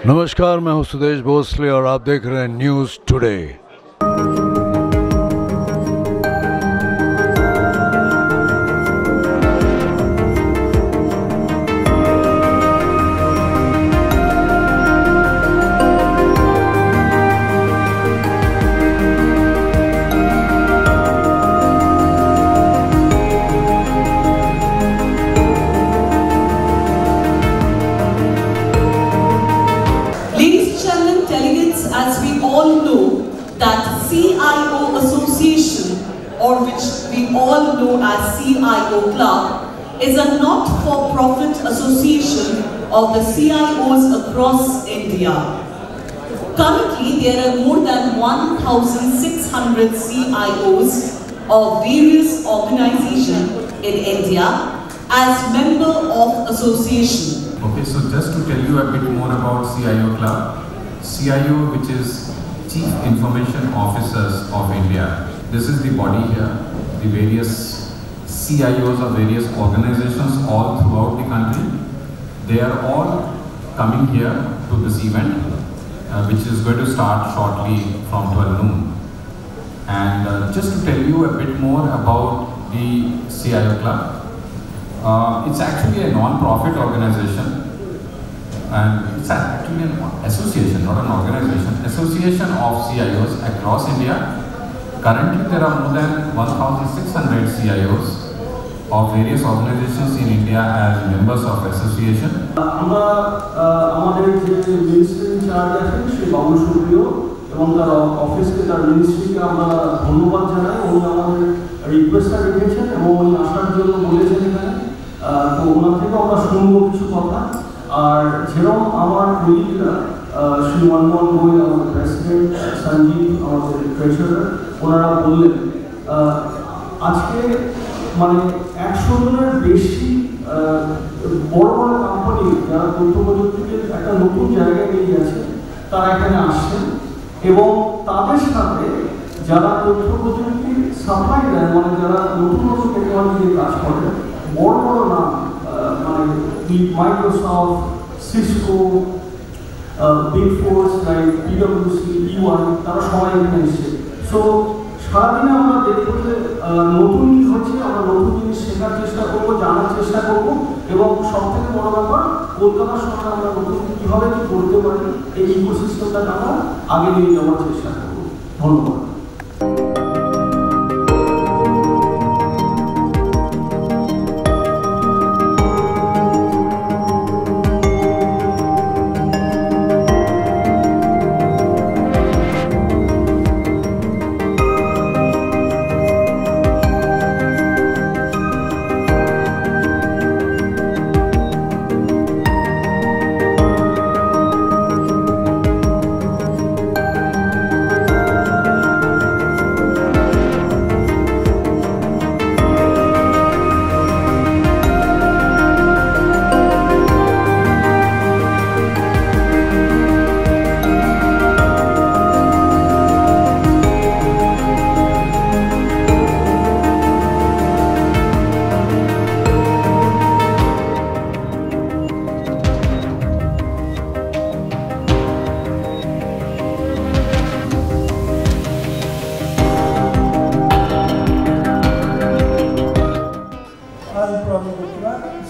नमस्कार, मैं हूं सुदेश भोसले और आप देख रहे हैं news today. As we all know that CIO Association, or which we all know as CIO Club, is a not-for-profit association of the CIOs across India. Currently, there are more than 1,600 CIOs of various organizations in India as member of association. Okay, so just to tell you a bit more about CIO Club. CIO, which is Chief Information Officers of India. This is the body here. The various CIOs of various organizations all throughout the country. They are all coming here to this event, which is going to start shortly from 12 noon. And just to tell you a bit more about the CIO Club, it's actually a non-profit organization. And it's actually an association, not an organization. Association of CIOs across India. Currently, there are more than 1,600 CIOs of various organizations in India as members of association. আমরা আমাদের যে ministry in charge আছেন শ্রী বাবু সুপ্রিয় এবং তার অফিসকে তার মিনিস্ট্রিকে আমরা ধন্যবাদ জানাই। উনি আমাদের রিকোয়েস্টটা রেখেছেন এবং উনি আসার জন্য বলেছেন এখানে। তো ওনার থেকে আমরা শুনবো কিছু কথা। আর যেরকম আমার কলিগরা শ্রী মনমোহন গোয়েল আমাদের প্রেসিডেন্ট, সঞ্জীব আমাদের ট্রেজারার, ওনারা বললেন আজকে মানে 100 জনের বেশি বড় বড় কোম্পানি যারা তথ্য প্রযুক্তিকে একটা নতুন জায়গায় নিয়ে গেছে তারা এখানে আসছেন এবং তাদের সাথে যারা তথ্য প্রযুক্তির সাপ্লাই দেয়, মানে যারা নতুন নতুন টেকনোলজি নিয়ে কাজ করে, বড় বড় নাম মানে Microsoft, Cisco, Big Four like PwC, EY, তারা সবাই এখানে এসেছে। সো সারাদিনে আমরা দেখবো যে নতুন কি হচ্ছে, আমরা নতুন জিনিস শেখার চেষ্টা করবো, জানার চেষ্টা করবো এবং সব থেকে বড় ব্যাপার কলকাতার সঙ্গে আমরা নতুন কীভাবে কি করতে পারি এই ইকোসিস্টেমটাকে আমরা আগে নিয়ে যাওয়ার চেষ্টা করবো। ধন্যবাদ।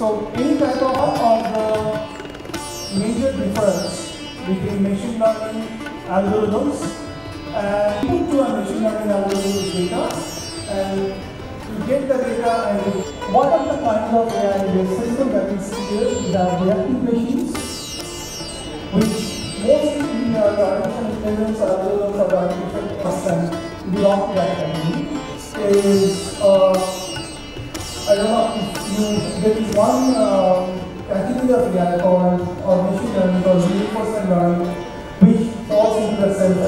So any type of the major difference between machine learning algorithms and put to a machine learning algorithm data, and you get the data and what are the kinds of AI-based system that is here, the reactive machines, which mostly in the artificial intelligence algorithms or the artificial person belong to that category is I don't know if there is one category of AI called or machine learning or reinforcement learning, which falls into the sense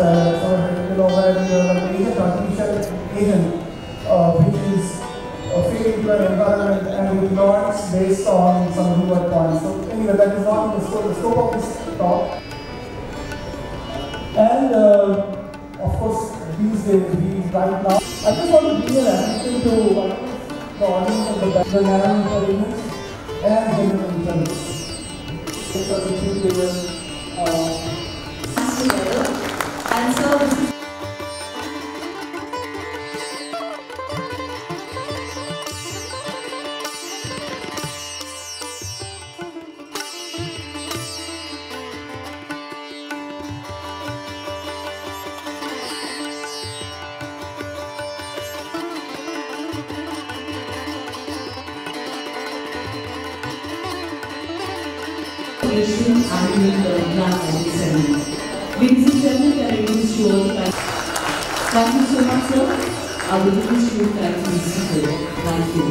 where the agent, artificial agent, which is fit into an environment and it learns based on some reward points. So anyway, that is not the scope of this talk. And of course, these days, right now, I just want to bring an attention to the audience of the nano intelligence and general intelligence. together. And so this is annual grant writing ceremony. Ladies and gentlemen, can I request you all to thank you so much, sir. I will request you to thank me seated. Thank you.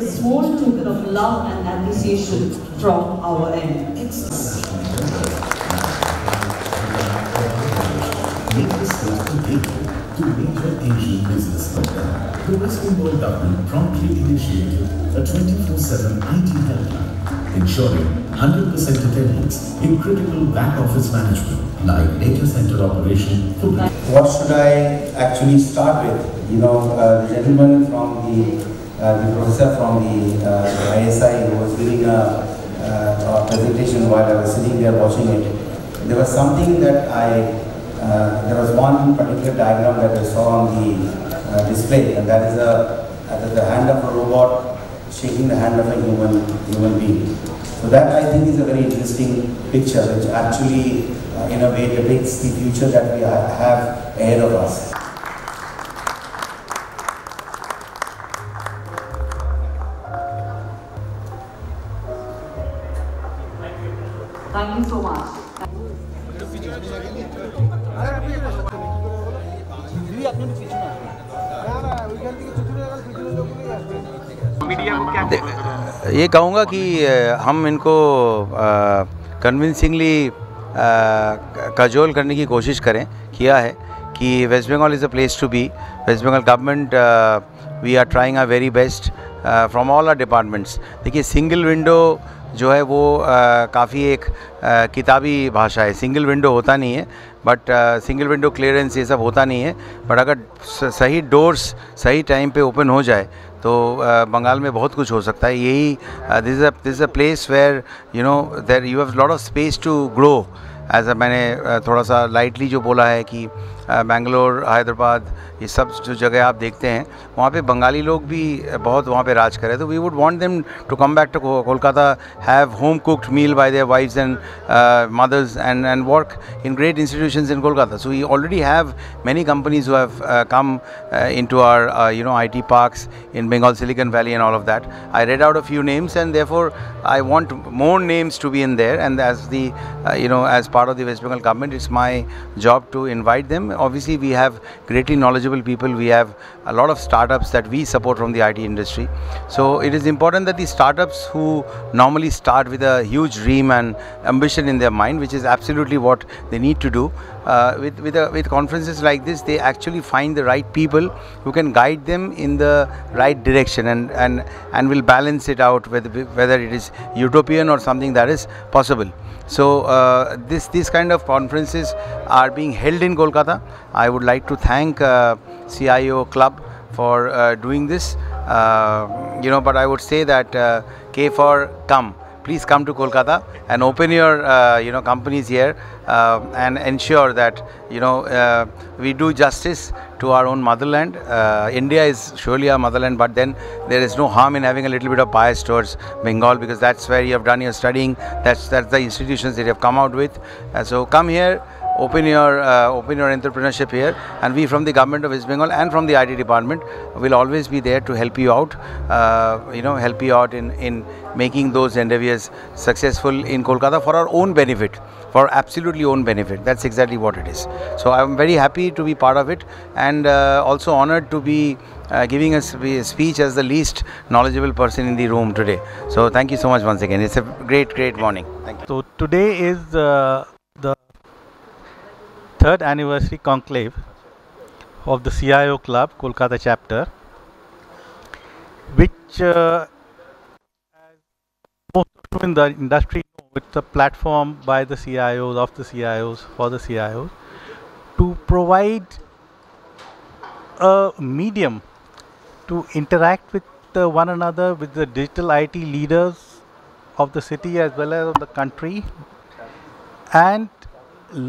Small token of love and appreciation from our end. To major Asian business program, the West Bengal government promptly initiated a 24/7 IT helpline, ensuring 100% attendance in critical back office management like data center operation. What should I actually start with? The gentleman from the professor from the ISI who was giving a presentation while I was sitting there watching it. There was something that there was one particular diagram that I saw on the display, and that is the hand of a robot shaking the hand of a human being. So that I think is a very interesting picture, which actually in a way depicts the future that we have ahead of us. Thank you so much. ये कहूँगा कि हम इनको convincingly cajole करने की कोशिश किया है कि West Bengal is a place to be. West Bengal government we are trying our very best from all our departments. देखिए, सिंगल विंडो जो है वो काफ़ी एक किताबी भाषा है. सिंगल विंडो होता नहीं है, बट सिंगल विंडो क्लियरेंस ये सब होता नहीं है. बट अगर सही डोर्स सही टाइम पे ओपन हो जाए तो बंगाल में बहुत कुछ हो सकता है. यही this is a place where there you have lot of space to grow. मैंने थोड़ा सा लाइटली जो बोला है कि बेंगलोर, हैदराबाद, ये सब जो जगह आप देखते हैं वहाँ पे बंगाली लोग भी बहुत वहाँ पे राज करें. तो we would want them to come back to Kolkata, have home cooked meal by their wives and mothers and work in great institutions in Kolkata. So we already have many companies who have come into our IT parks in Bengal, Silicon Valley and all of that. I read out a few names, and therefore I want more names to be in there, and as the as part of the West Bengal government, it's my job to invite them. Obviously we have greatly knowledgeable people. We have a lot of startups that we support from the IT industry. So it is important that the startups who normally start with a huge dream and ambition in their mind, which is absolutely what they need to do, with conferences like this, they actually find the right people who can guide them in the right direction and will balance it out whether it is utopian or something that is possible. So these kind of conferences are being held in Kolkata. I would like to thank CIO Club for doing this. But I would say that K for come. Please come to Kolkata and open your companies here and ensure that we do justice to our own motherland. India is surely our motherland, but then there is no harm in having a little bit of bias towards Bengal, because that's where you have done your studying. That's the institutions that you have come out with. So come here. Open your entrepreneurship here, and we from the government of West Bengal and from the IT department will always be there to help you out. Help you out in making those endeavors successful in Kolkata for our own benefit, for absolutely own benefit. That's exactly what it is. So I'm very happy to be part of it, and also honored to be giving a speech as the least knowledgeable person in the room today. So thank you so much once again. It's a great morning. Thank you. So today is the third anniversary conclave of the CIO Club Kolkata chapter, which most of you in the industry know, it's a platform by the CIOs, of the CIOs, for the CIOs, to provide a medium to interact with one another, with the digital IT leaders of the city as well as of the country, and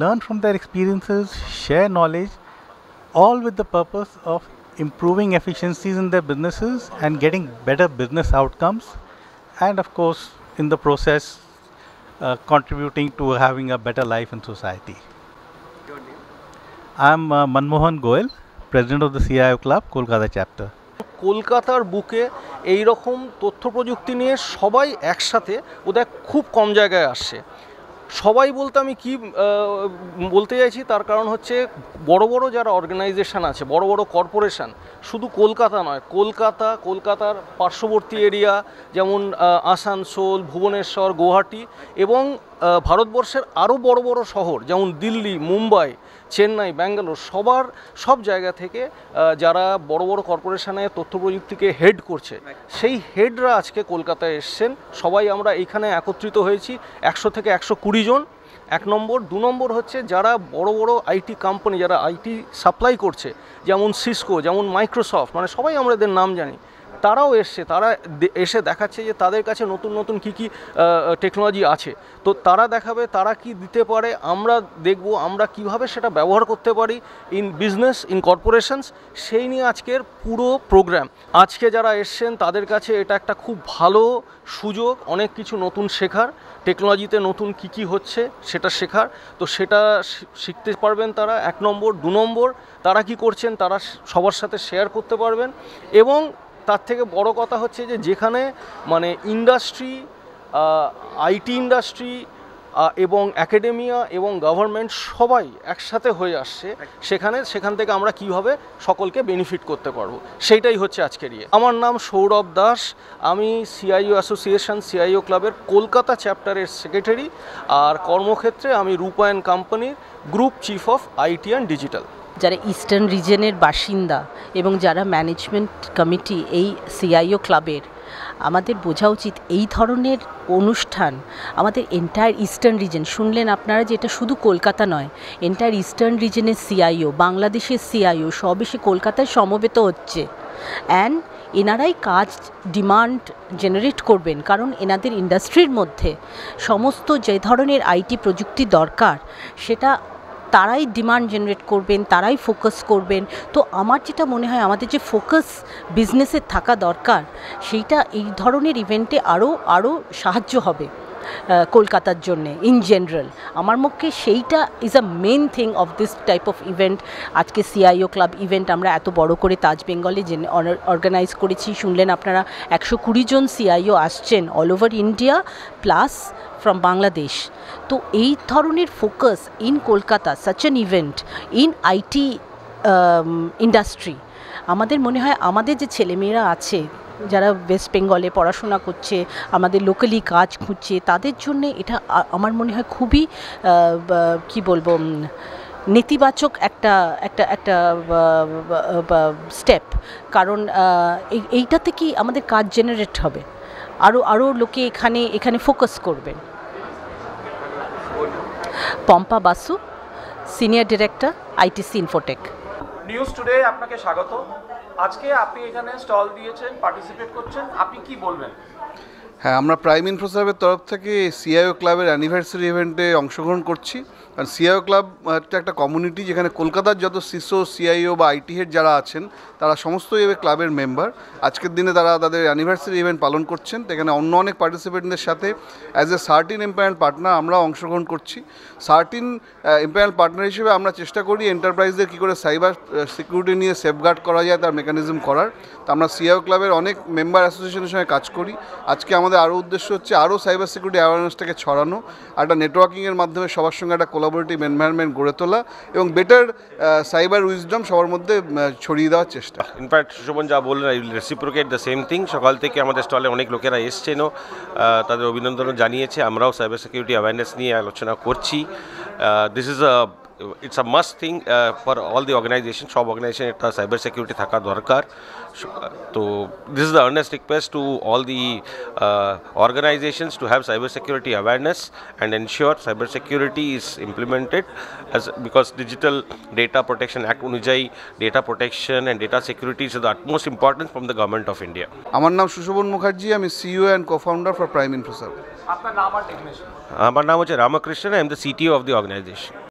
learn from their experiences, share knowledge, all with the purpose of improving efficiencies in their businesses and getting better business outcomes, and of course in the process contributing to having a better life in society. I am Manmohan Goel, President of the CIO Club Kolkata chapter. কলকাতার বুকে এই রকম তথ্য প্রযুক্তি নিয়ে সবাই একসাথে ওদের খুব কম জায়গায় আসছে। সবাই বলতে আমি কি বলতে চাইছি, তার কারণ হচ্ছে বড় বড় যারা অর্গানাইজেশন আছে, বড় বড় কর্পোরেশন, শুধু কলকাতা নয়, কলকাতার পার্শ্ববর্তী এরিয়া যেমন আসানসোল, ভুবনেশ্বর, গুয়াহাটি এবং ভারতবর্ষের আরও বড় বড় শহর যেমন দিল্লি, মুম্বাই, চেন্নাই, ব্যাঙ্গালোর, সব জায়গা থেকে যারা বড় বড় কর্পোরেশনে তথ্য প্রযুক্তিকে হেড করছে, সেই হেডরা আজকে কলকাতায় এসছেন। সবাই আমরা এইখানে একত্রিত হয়েছি 100 থেকে 120 জন। 1 নম্বর। 2 নম্বর হচ্ছে যারা বড় বড় আইটি কোম্পানি, যারা আইটি সাপ্লাই করছে, যেমন সিসকো, যেমন মাইক্রোসফট, মানে সবাই আমরা এদের নাম জানি, তারাও এসছে। তারা এসে দেখাচ্ছে যে তাদের কাছে নতুন নতুন কী টেকনোলজি আছে, তো তারা দেখাবে তারা কি দিতে পারে, আমরা দেখব আমরা কিভাবে সেটা ব্যবহার করতে পারি ইন বিজনেস, ইন কর্পোরেশনস। সেই নিয়ে আজকের পুরো প্রোগ্রাম। আজকে যারা এসছেন তাদের কাছে এটা একটা খুব ভালো সুযোগ অনেক কিছু নতুন শেখার, টেকনোলজিতে নতুন কী হচ্ছে সেটা শেখার। তো সেটা শিখতে পারবেন তারা, 1 নম্বর। 2 নম্বর, তারা কি করছেন তারা সবার সাথে শেয়ার করতে পারবেন। এবং তার থেকে বড় কথা হচ্ছে যে যেখানে মানে ইন্ডাস্ট্রি, আইটি ইন্ডাস্ট্রি এবং অ্যাকাডেমিয়া এবং গভর্নমেন্ট সবাই একসাথে হয়ে আসছে, সেখান থেকে আমরা কীভাবে সকলকে বেনিফিট করতে পারবো, সেইটাই হচ্ছে আজকের ইয়ে। আমার নাম সৌরভ দাস, আমি সিআইও অ্যাসোসিয়েশন, সিআইও ক্লাবের কলকাতা চ্যাপ্টারের সেক্রেটারি, আর কর্মক্ষেত্রে আমি রূপায়ণ কোম্পানির group chief of IT and digital. যারা ইস্টার্ন রিজনের বাসিন্দা এবং যারা ম্যানেজমেন্ট কমিটি এই সিআইও ক্লাবের, আমাদের বোঝা উচিত এই ধরনের অনুষ্ঠান আমাদের এন্টায়ার ইস্টার্ন রিজন, শুনলেন আপনারা যে এটা শুধু কলকাতা নয়, এন্টায়ার ইস্টার্ন রিজনের সিআইও, বাংলাদেশের সিআইও সব এসে কলকাতায় সমবেত হচ্ছে। অ্যান্ড এনারাই কাজ ডিমান্ড জেনারেট করবেন, কারণ এনাদের ইন্ডাস্ট্রির মধ্যে সমস্ত যে ধরনের আইটি প্রযুক্তি দরকার সেটা তারাই ডিমান্ড জেনারেট করবেন, তারাই ফোকাস করবেন। তো আমার যেটা মনে হয় আমাদের যে ফোকাস বিজনেসের থাকা দরকার, সেইটা এই ধরনের ইভেন্টে আরও সাহায্য হবে কলকাতার জন্যে ইন জেনারেল। আমার পক্ষে সেইটা is a main thing of this type of event. আজকে সিআইও ক্লাব ইভেন্ট আমরা এত বড় করে তাজ বেঙ্গলে অর্গানাইজ করেছি। শুনলেন আপনারা 120 জন সিআইও আসছেন all over India plus from Bangladesh. তো এই ধরনের focus in Kolkata, such an event in IT industry, আমাদের মনে হয় আমাদের যে ছেলেমেয়েরা আছে যারা ওয়েস্ট বেঙ্গলে পড়াশোনা করছে, আমাদের লোকালি কাজ খুঁজছে, তাদের জন্য এটা আমার মনে হয় খুবই কি বলবো নেতিবাচক একটা স্টেপ। কারণ এইটা থেকেই আমাদের কাজ জেনারেট হবে, আরও লোকে এখানে ফোকাস করবেন। Pampa Basu, senior director, ITC Infotech. News today আপনাকে স্বাগত। আজকে আপনি এখানে স্টল দিয়েছেন, পার্টিসিপেট করছেন, আপনি কি বলবেন? হ্যাঁ, আমরা প্রাইম ইনফোসার্ভের তরফ থেকে সিআইও ক্লাবের অ্যানিভার্সারি ইভেন্টে অংশগ্রহণ করছি। কারণ সিআইও ক্লাব হচ্ছে একটা কমিউনিটি যেখানে কলকাতার যত সিসো সিআইও বা আইটি হেড যারা আছেন তারা সমস্তই এই ক্লাবের মেম্বার। আজকের দিনে তারা তাদের অ্যানিভার্সারি ইভেন্ট পালন করছেন। এখানে অন্য অনেক পার্টিসিপেন্টদের সাথে as a sardine empire partner আমরাও অংশগ্রহণ করছি। সার্টিন এম্পায়ার পার্টনার হিসেবে আমরা চেষ্টা করি এন্টারপ্রাইজদের কী করে সাইবার সিকিউরিটি নিয়ে সেফগার্ড করা যায় তার মেকানিজম করার। তো আমরা সিআইও ক্লাবের অনেক মেম্বার অ্যাসোসিয়েশনের সঙ্গে কাজ করি। আজকে আমাদের আরও উদ্দেশ্য হচ্ছে আরও সাইবার সিকিউরিটি অ্যাওয়ারনেসটাকে ছড়ানো, একটা নেটওয়ার্কিংয়ের মাধ্যমে সবার সঙ্গে একটা কোলাবোরেটিভ এনভায়রনমেন্ট গড়ে তোলা এবং বেটার সাইবার উইজডম সবার মধ্যে ছড়িয়ে দেওয়ার চেষ্টা। ইনফ্যাক্ট সুশোভন যা বললেন I will reciprocate the same thing. সকাল থেকে আমাদের স্টলে অনেক লোকেরা এসছেনও, তাদের অভিনন্দনও জানিয়েছে। আমরাও সাইবার সিকিউরিটি অ্যাওয়ারনেস নিয়ে আলোচনা করছি। This is it's a must thing for all the organizations. সব অর্গানাইজেশন একটা সাইবার সিকিউরিটি থাকা দরকার। তো this is the earnest request to all the organizations to have cyber security awareness and ensure cyber security is implemented as because Digital Data Protection Act অনুযায়ী data protection and data security is the utmost importance from the government of India. আমার নাম সুশোভন মুখার্জি, আমি CEO and co-founder for Prime Info Service. আপনার নাম আর designation? আমার নাম হচ্ছে রামকৃষ্ণন, I am the CTO of the organization.